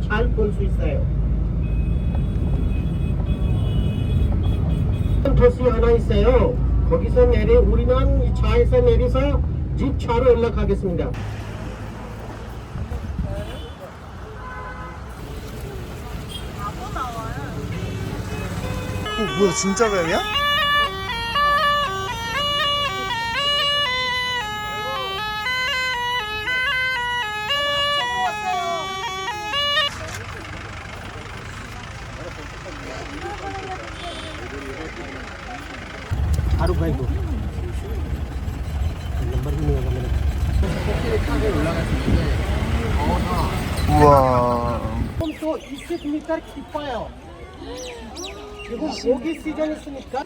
잘 볼 수 있어요. 도시 하나 있어요. 거기서 우리는 이 차에서 내려서 집 차로 연락하겠습니다. 뭐야, 진짜 뱀이야? 바로 가이고 नंबर भी नहीं होगा मेरे 우와. 또 20m 깊어요. 지금 고기 시즌 있으니까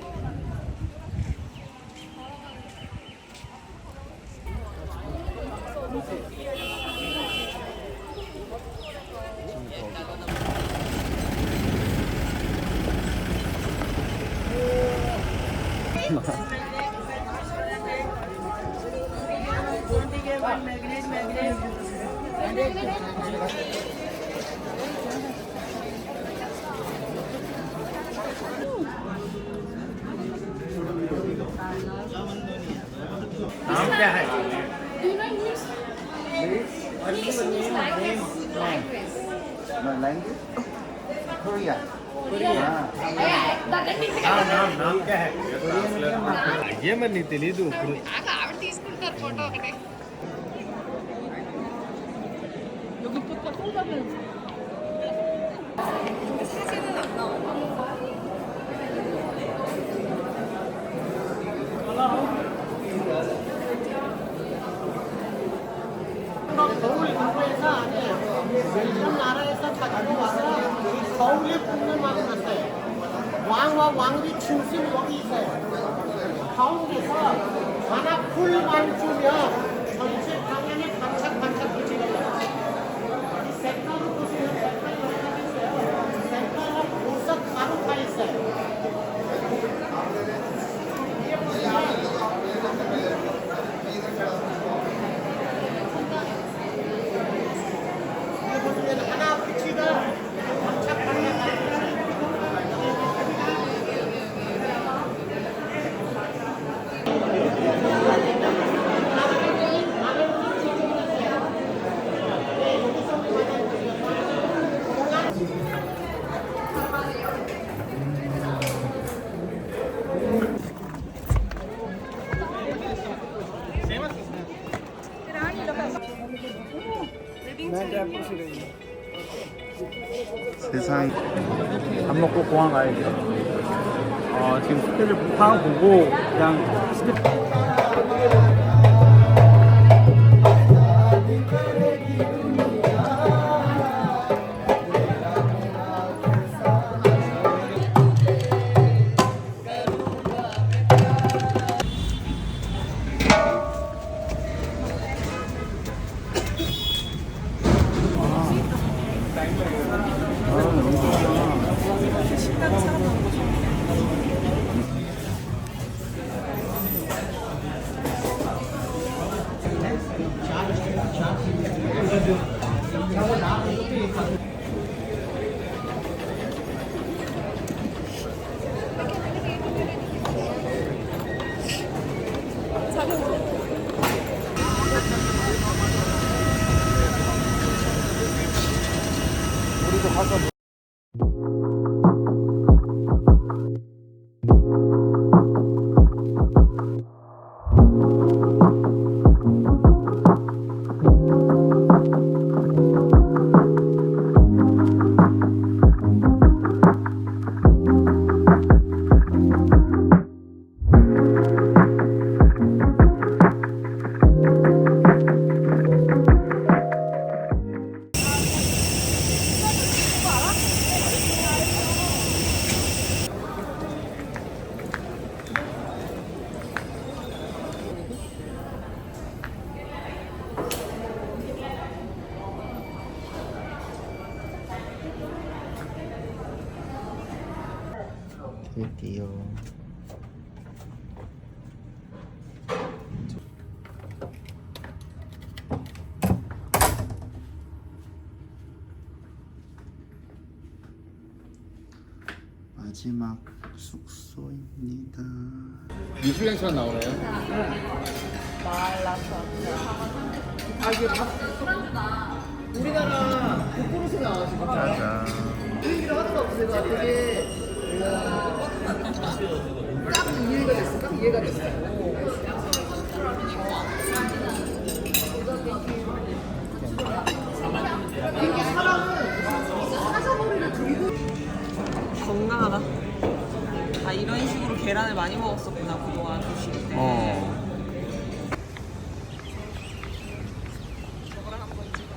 नाम क्या है? 코리아. नाम क्या है? ये मैं नहीं तेलीदु ఆవిడ తీసుకుంటారు ఫోటో ఒకటి 사진은 안 나와. 서울 근처에서 아니에요. 벨기엄 나라에서 가지고 와서 이 서울에 뿜는 맛이 났어요. 왕과 왕비 중심 여기 있어요. 가운데서 하나 풀만 주면 전체 방향에 반짝반짝 붙이거든요. 이 색깔을 보시면 색깔이 여러 가지 있어요. 색깔은 보석 가루 가 있어요. 하나 붙이고 반짝반짝 세상. 밥 먹고 공항 가야지. 지금 스케줄 상황 보고 그냥 스케줄. 드디어. 마지막 숙소입니다. 뉴질랜드만 나오네요. 우리나라 국부로서 나와서 짜잔. 얘기를 하나도 없어요. 되게 딱 이해가 됐어. 딱 이해가 됐어. 이게 사람은 사자머리를 들고 건강하다. 아 이런 식으로 계란을 많이 먹었었구나 그동안 조실 때. 저거랑 한번 찍어.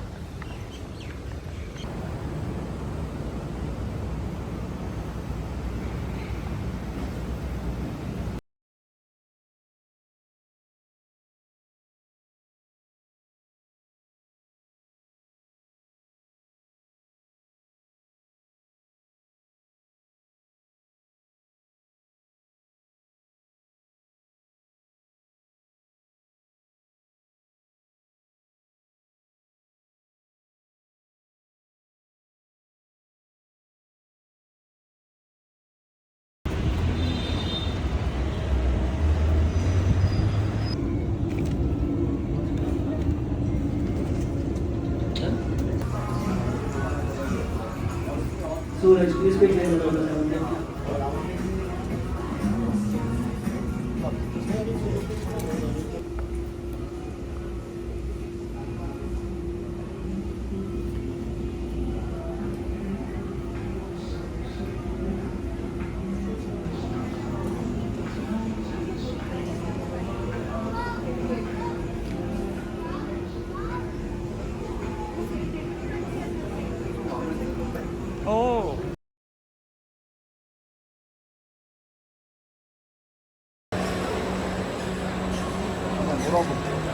오.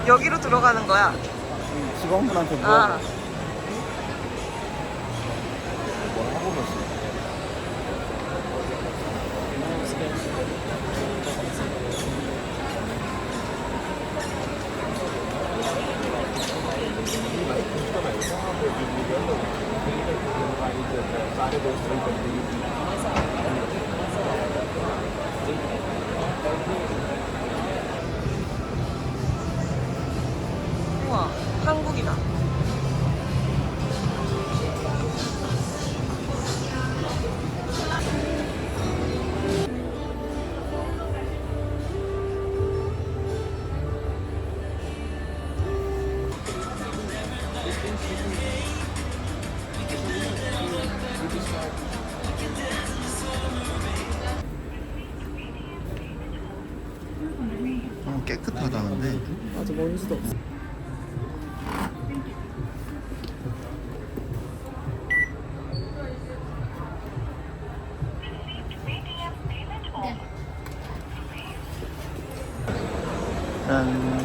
여기로 들어가는 거야. 직원분한테 아. 뭘 하고 계세요? 우와, 한국이다. 깨끗하다는데. 아주 먼지도 없어. 짠.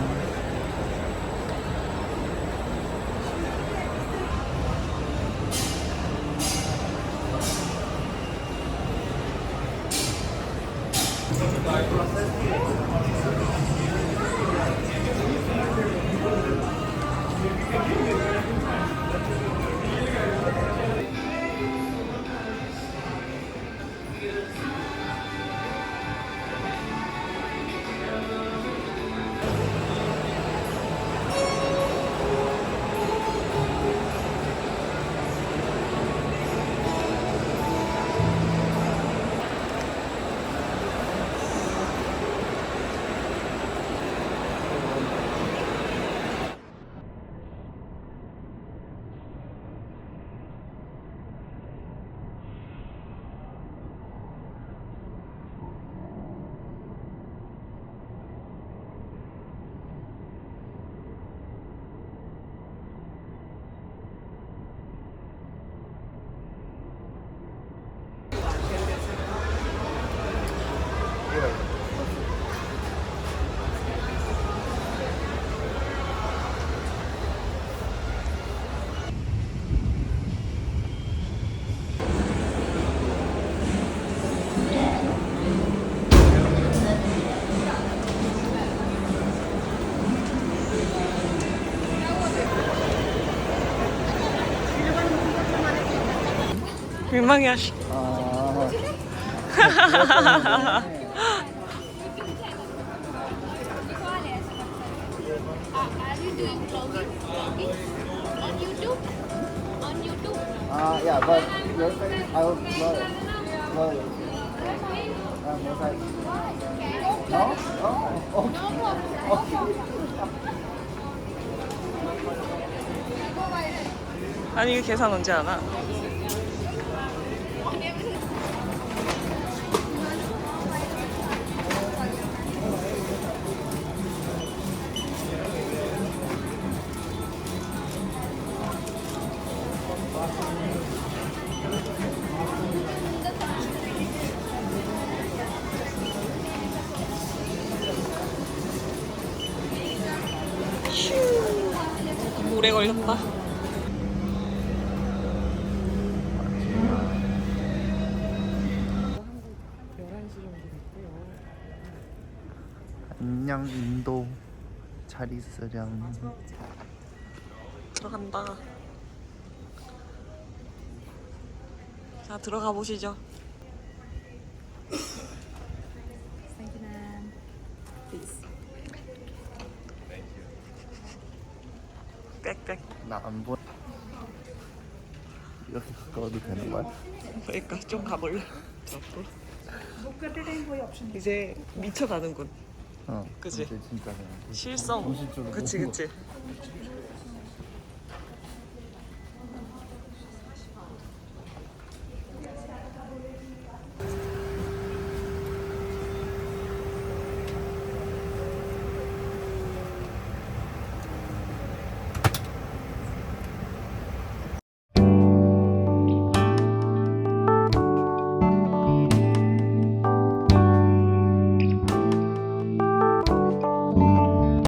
민망해 하시. 아, Are you doing vlogging? On YouTube? On YouTube? Yeah, but I'll blow it. No? 아니 이거 계산 언제 하나? 오래 걸렸다. 안녕 인도. 잘 있으렴. 들어간다. 자 들어가 보시죠. 빽빽. 나 안 보. 이렇게 가까워도 되는 거야? 그러니까 좀 가볼래. 앞으로. 이제 미쳐가는군. 어. 그치? 이제 진짜 실성. 정신줄을 그치 놓은 그치.